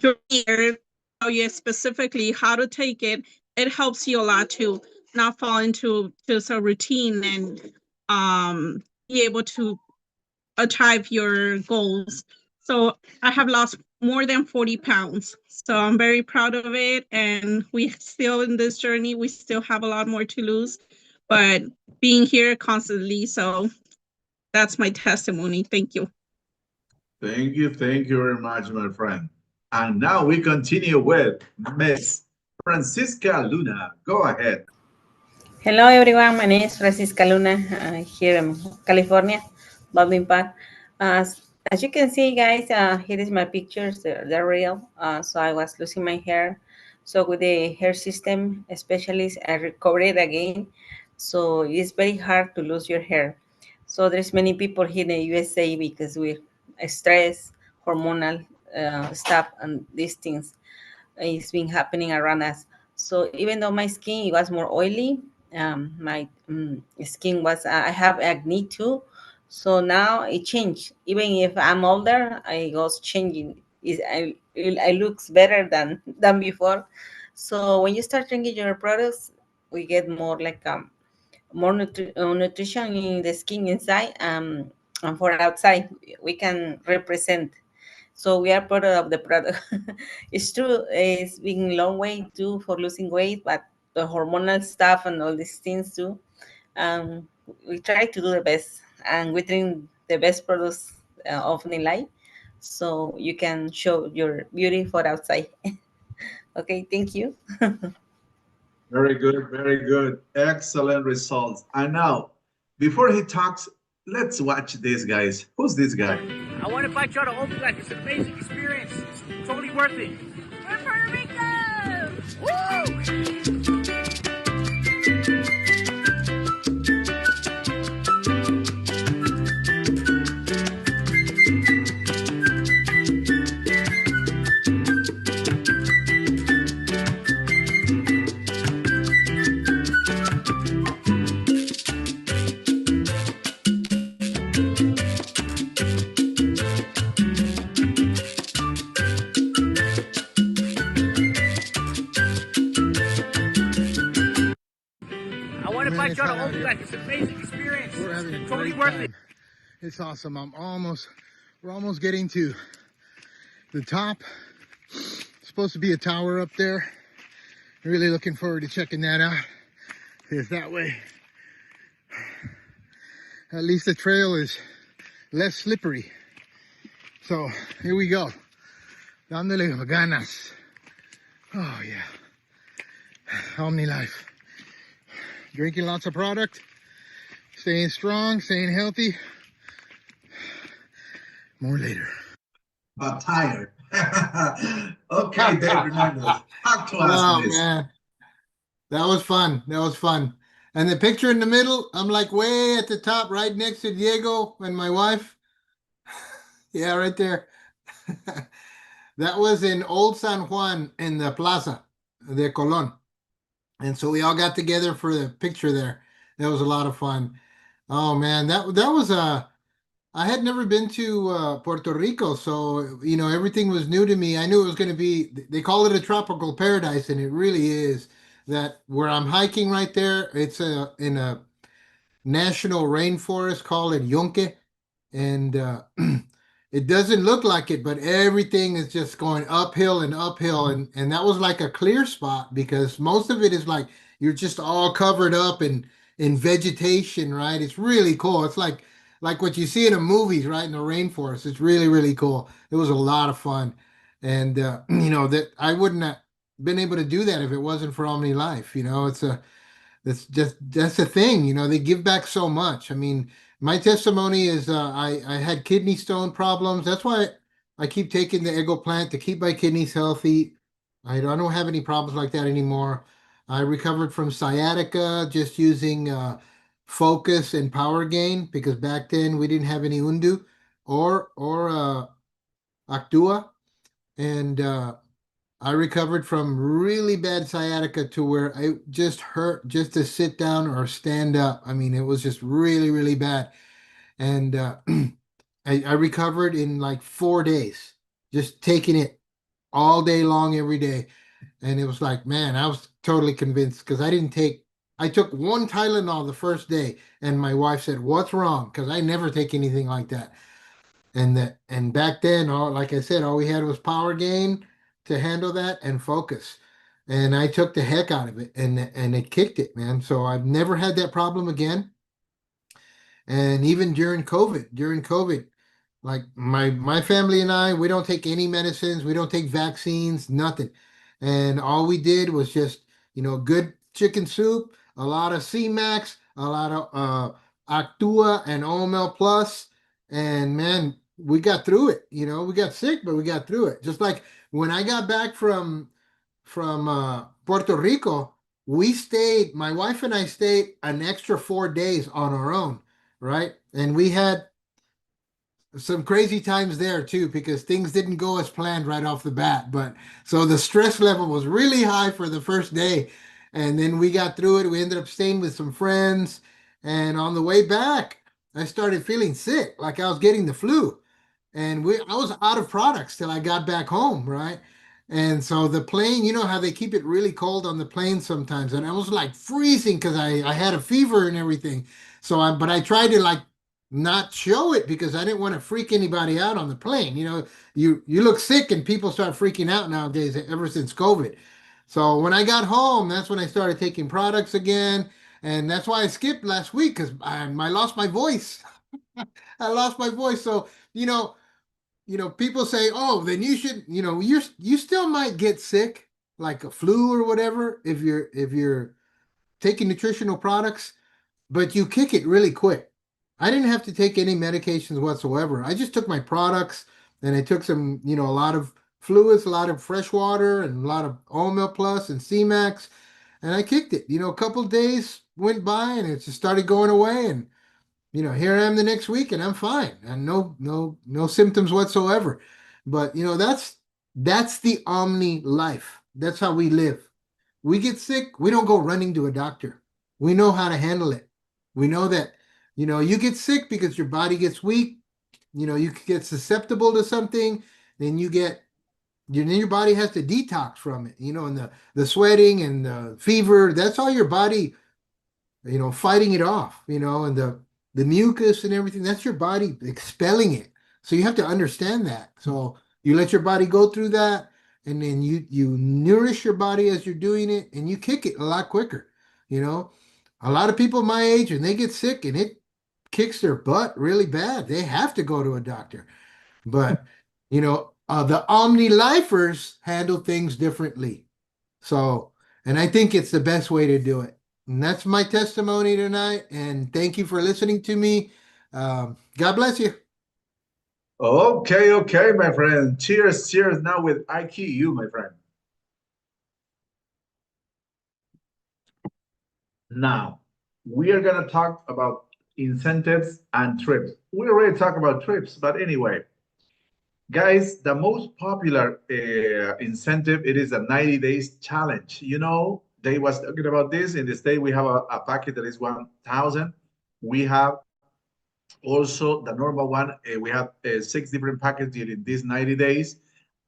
your ear, tell you specifically how to take it. It helps you a lot to not fall into just a routine and be able to achieve your goals. So I have lost more than 40 pounds. So I'm very proud of it. And we still in this journey, we still have a lot more to lose, but being here constantly. So that's my testimony. Thank you. Thank you very much, my friend. And now we continue with Miss Francisca Luna. Go ahead. Hello everyone, my name is Francisca Luna, here in California, Baldwin Park. As you can see, guys, here is my pictures, they're real. So I was losing my hair. So with the hair system specialist, I recovered it again. So it's very hard to lose your hair. So there's many people here in the USA because we're stressed, hormonal stuff, and these things is been happening around us. So even though my skin was more oily, my skin was, I have acne too. So now it changed. Even if I'm older, I was changing. I looks better than before. So when you start drinking your products, we get more like more nutrition in the skin inside, and for outside we can represent. So we are proud of the product. It's true, it's been a long way too for losing weight, but the hormonal stuff and all these things too. We try to do the best, and we drink the best products of Nilai, so you can show your beauty for outside. Okay, thank you. Very good. Excellent results. And now, before he talks, let's watch this, guys. Who's this guy? I want to invite you all to OmniLife. It's an amazing experience. It's totally worth it. We're Puerto Rico! Woo! I want to invite you all to OmniLife. It's an amazing experience. It's totally worth it. It's awesome. We're almost getting to the top. Supposed to be a tower up there. Really looking forward to checking that out. It's that way. At least the trail is less slippery. So here we go. Dándole ganas. Oh yeah. OmniLife. Drinking lots of product. Staying strong, staying healthy. More later. But tired. Okay, Dave Hernandez. Talk to us, Oh please. man, that was fun. That was fun. And the picture in the middle, I'm like way at the top, right next to Diego and my wife. Yeah, right there. That was in Old San Juan in the Plaza de Colón. And so we all got together for the picture there. That was a lot of fun. Oh man, that was I had never been to Puerto Rico, so you know everything was new to me. I knew it was going to be. They call it a tropical paradise, and it really is. That where I'm hiking right there, it's in a national rainforest called it Yunque, and it doesn't look like it, but everything is just going uphill and uphill, and that was like a clear spot because most of it is like you're just all covered up in vegetation, right? It's really cool. It's like what you see in the movies, right? In the rainforest. It's really, really cool. It was a lot of fun. And, you know, that I wouldn't have been able to do that if it wasn't for OmniLife. You know, that's the thing, you know, they give back so much. I mean, my testimony is I had kidney stone problems. That's why I keep taking the Ego plant to keep my kidneys healthy. I don't have any problems like that anymore. I recovered from sciatica just using Focus and Power Gain because back then we didn't have any Undu or Actua, and I recovered from really bad sciatica to where it just hurt just to sit down or stand up. I mean, it was just really, really bad, and I recovered in like 4 days, just taking it all day long, every day. And it was like, man, I was totally convinced because I took one Tylenol the first day, and my wife said, "What's wrong?" Because I never take anything like that. And back then, like I said, all we had was Power Gain to handle that and Focus. And I took the heck out of it, and it kicked it, man. So I've never had that problem again. And even during COVID, like my family and I, we don't take any medicines, we don't take vaccines, nothing. And all we did was just, good chicken soup, a lot of C-Max, a lot of Actua and OML Plus, and man, we got through it. We got sick, but we got through it. Just like when I got back from Puerto Rico, my wife and I stayed an extra 4 days on our own, right? And we had some crazy times there too, because things didn't go as planned right off the bat. But so the stress level was really high for the first day. And then we got through it. We ended up staying with some friends. And on the way back, I started feeling sick, like I was getting the flu. And I was out of products till I got back home, right? And so the plane, you know how they keep it really cold on the plane sometimes. And I was like freezing because I had a fever and everything. But I tried to like not show it because I didn't want to freak anybody out on the plane. You look sick and people start freaking out nowadays ever since COVID. So when I got home, that's when I started taking products again. And that's why I skipped last week, because I lost my voice. I lost my voice. So, people say, oh, then you should, you still might get sick, like a flu or whatever, if you're taking nutritional products, but you kick it really quick. I didn't have to take any medications whatsoever. I just took my products, and I took some, a lot of fluids, a lot of fresh water, and a lot of OML Plus and C-Max, and I kicked it. A couple of days went by, and it just started going away, and here I am the next week, and I'm fine, and no symptoms whatsoever. But that's the Omni life. That's how we live. We get sick, we don't go running to a doctor. We know how to handle it. We know that you get sick because your body gets weak. You get susceptible to something, then your body has to detox from it. And the sweating and the fever, that's all your body, fighting it off. And the mucus and everything, that's your body expelling it. So you have to understand that. So you let your body go through that, and then you nourish your body as you're doing it, and you kick it a lot quicker. A lot of people my age, and they get sick, and it kicks their butt really bad. They have to go to a doctor. But, the Omni-Lifers handle things differently. So, and I think it's the best way to do it. And that's my testimony tonight. And thank you for listening to me. God bless you. Okay, my friend. Cheers now with IQ, my friend. Now, we are going to talk about incentives and trips. We already talked about trips, but anyway, guys, the most popular incentive, it is a 90 days challenge. They was talking about this. In the state, we have a packet that is 1,000. We have also the normal one. We have 6 different packets during these 90 days.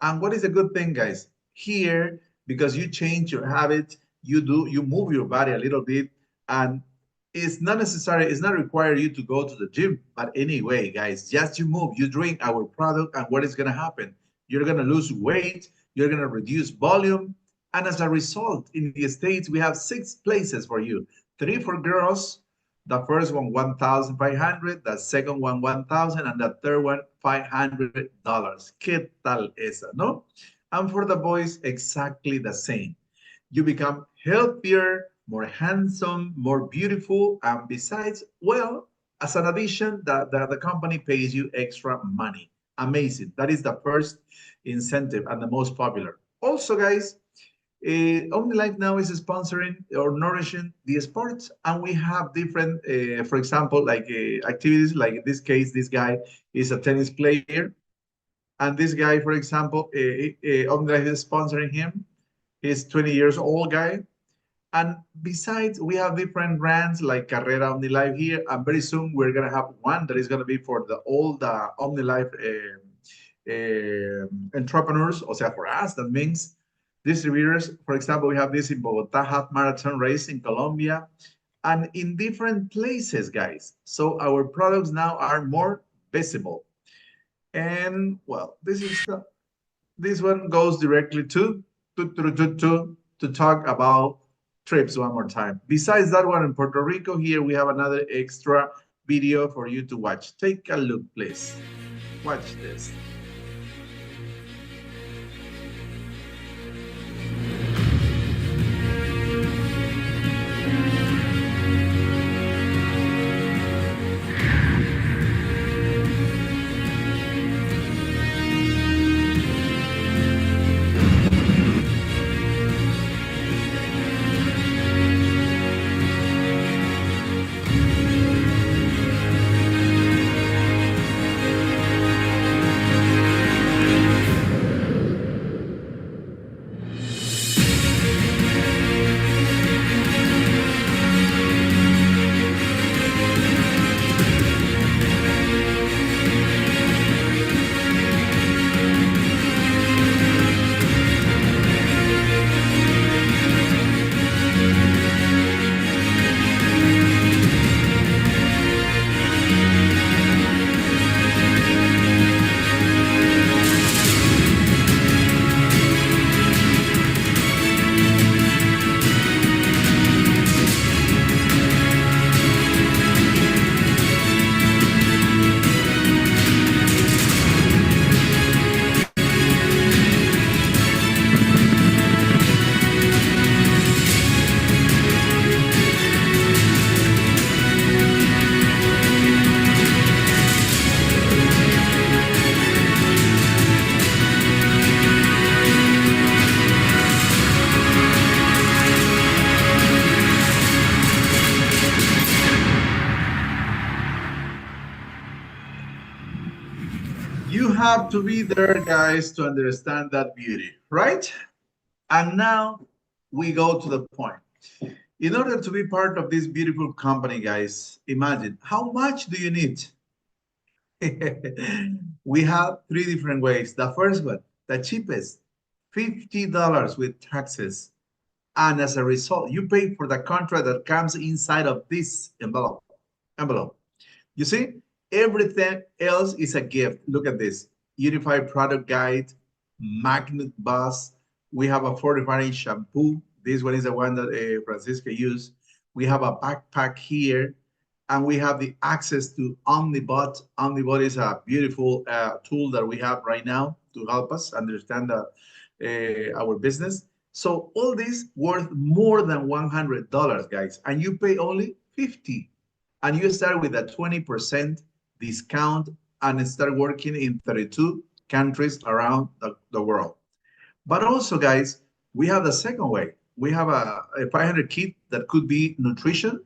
And what is a good thing, guys? Here, because you change your habit, you move your body a little bit, and it's not necessary, it's not required you to go to the gym. But anyway, guys, just you move, you drink our product, and what is going to happen? You're going to lose weight, you're going to reduce volume. And as a result, in the States, we have 6 places for you. 3 for girls, the first one, $1,500, the second one, $1,000, and the third one, $500. ¿Qué tal esa, no? And for the boys, exactly the same. You become healthier, more handsome, more beautiful, and besides, well, as an addition, the company pays you extra money. Amazing. That is the first incentive and the most popular. Also, guys, OmniLife now is sponsoring or nourishing the sports, and we have different, for example, like activities. Like in this case, this guy is a tennis player, and this guy, for example, OmniLife is sponsoring him. He's 20 years old guy, and besides, we have different brands like Carrera OmniLife here, and very soon we're gonna have one that is gonna be for all the OmniLife entrepreneurs, o sea, for us, that means distributors. For example, we have this in Bogota half marathon race in Colombia and in different places, guys. So our products now are more visible. And well, this one goes directly to talk about trips one more time. Besides that one in Puerto Rico, here we have another extra video for you to watch. Take a look, please. Watch this. You have to be there, guys, to understand that beauty, right? And now we go to the point. In order to be part of this beautiful company, guys, imagine, how much do you need? We have three different ways. The first one, the cheapest, $50 with taxes. And as a result, you pay for the contract that comes inside of this envelope. You see, everything else is a gift. Look at this. Unified product guide, magnet bus. We have a 45-inch shampoo. This one is the one that Francisca used. We have a backpack here. And we have the access to Omnibot. Omnibot is a beautiful tool that we have right now to help us understand our business. So all this worth more than $100, guys. And you pay only $50. And you start with a 20% discount and start working in 32 countries around the world. But also, guys, we have the second way. We have a 500 kit that could be nutrition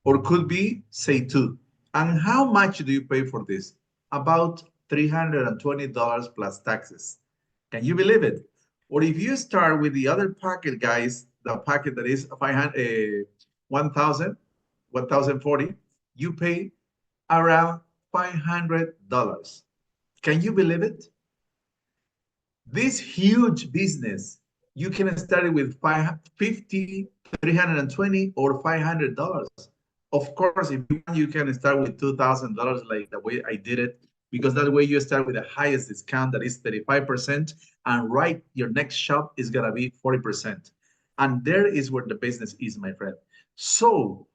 or could be Say2. And how much do you pay for this? About $320 plus taxes. Can you believe it? Or if you start with the other packet, guys, the packet that is 1,040, you pay around $500. Can you believe it? This huge business, you can start it with $50, $320, or $500. Of course, if you want, you can start with $2,000 like the way I did it, because that way you start with the highest discount that is 35%, and right, your next shop is gonna be 40%. And there is where the business is, my friend. So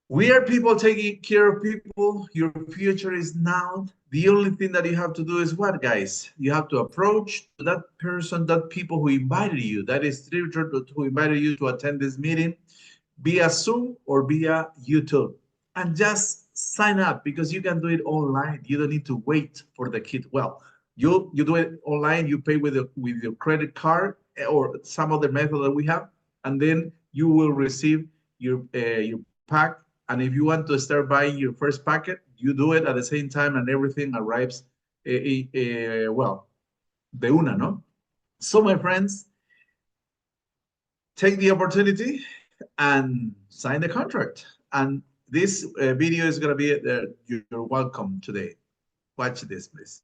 we are people taking care of people. Your future is now. The only thing that you have to do is what, guys? You have to approach that person, that people who invited you, that is distributor who invited you to attend this meeting, via Zoom or via YouTube, and just sign up, because you can do it online. You don't need to wait for the kit. Well, you do it online. You pay with your credit card or some other method that we have, and then you will receive your pack. And if you want to start buying your first packet, you do it at the same time, and everything arrives, well, de una, no? So, my friends, take the opportunity and sign the contract. And this video is going to be you're welcome today. Watch this, please.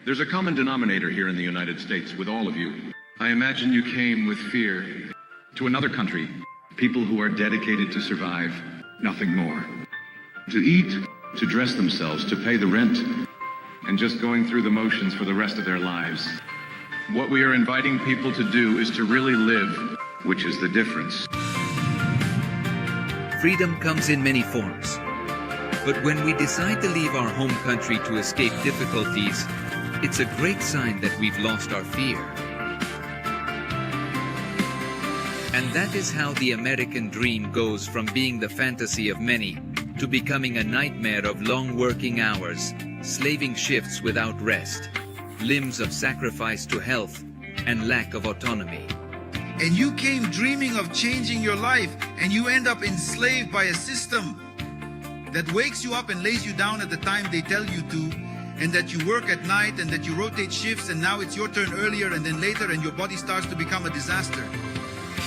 There's a common denominator here in the United States with all of you. I imagine you came with fear to another country. People who are dedicated to survive, nothing more. To eat, to dress themselves, to pay the rent, and just going through the motions for the rest of their lives. What we are inviting people to do is to really live, which is the difference. Freedom comes in many forms. But when we decide to leave our home country to escape difficulties, it's a great sign that we've lost our fear. And that is how the American dream goes from being the fantasy of many to becoming a nightmare of long working hours, slaving shifts without rest, limbs of sacrifice to health, and lack of autonomy. And you came dreaming of changing your life, and you end up enslaved by a system that wakes you up and lays you down at the time they tell you to, and that you work at night, and that you rotate shifts, and now it's your turn earlier and then later, and your body starts to become a disaster.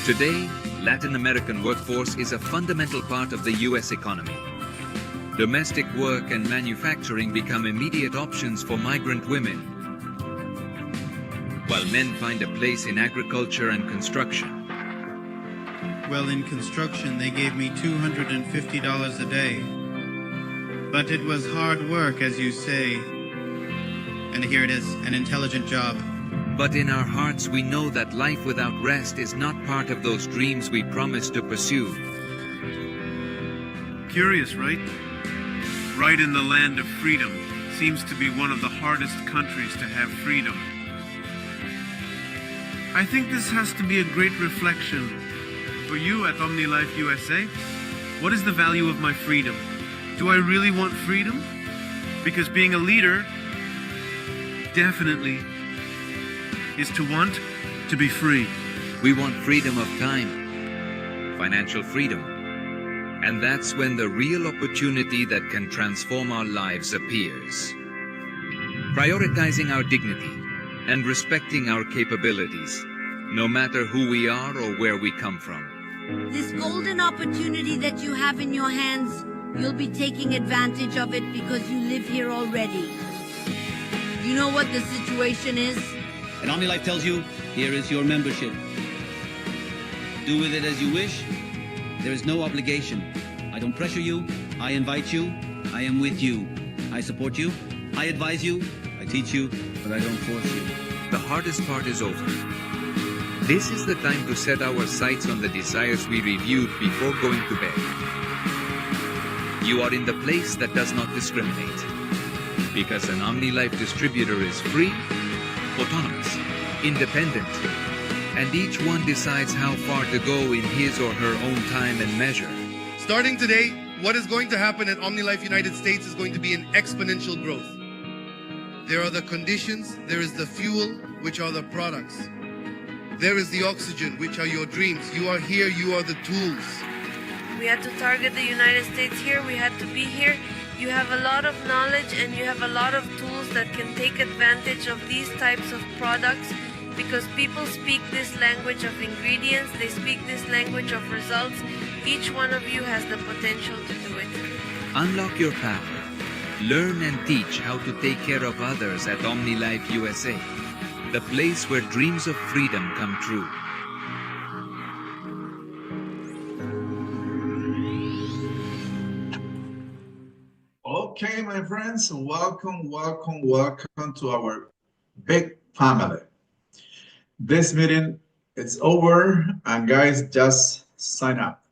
Today, Latin American workforce is a fundamental part of the U.S. economy. Domestic work and manufacturing become immediate options for migrant women, while men find a place in agriculture and construction. Well, in construction, they gave me $250 a day. But it was hard work, as you say. And here it is, an intelligent job. But in our hearts, we know that life without rest is not part of those dreams we promised to pursue. Curious, right? Right in the land of freedom seems to be one of the hardest countries to have freedom. I think this has to be a great reflection for you at OmniLife USA. What is the value of my freedom? Do I really want freedom? Because being a leader definitely is to want to be free. We want freedom of time, financial freedom. And that's when the real opportunity that can transform our lives appears. Prioritizing our dignity and respecting our capabilities, no matter who we are or where we come from. This golden opportunity that you have in your hands, you'll be taking advantage of it because you live here already. You know what the situation is? And OmniLife tells you, here is your membership. Do with it as you wish. There is no obligation. I don't pressure you. I invite you. I am with you. I support you. I advise you. I teach you, but I don't force you. The hardest part is over. This is the time to set our sights on the desires we reviewed before going to bed. You are in the place that does not discriminate. Because an OmniLife distributor is free, autonomous, independent, and each one decides how far to go in his or her own time and measure. Starting today, what is going to happen at OmniLife United States is going to be an exponential growth. There are the conditions, there is the fuel, which are the products. There is the oxygen, which are your dreams. You are here, you are the tools. We had to target the United States here, we had to be here. You have a lot of knowledge and you have a lot of tools that can take advantage of these types of products because people speak this language of ingredients, they speak this language of results. Each one of you has the potential to do it. Unlock your power. Learn and teach how to take care of others at OmniLife USA, the place where dreams of freedom come true. Okay, my friends, welcome to our big family. This meeting is over, and guys, just sign up.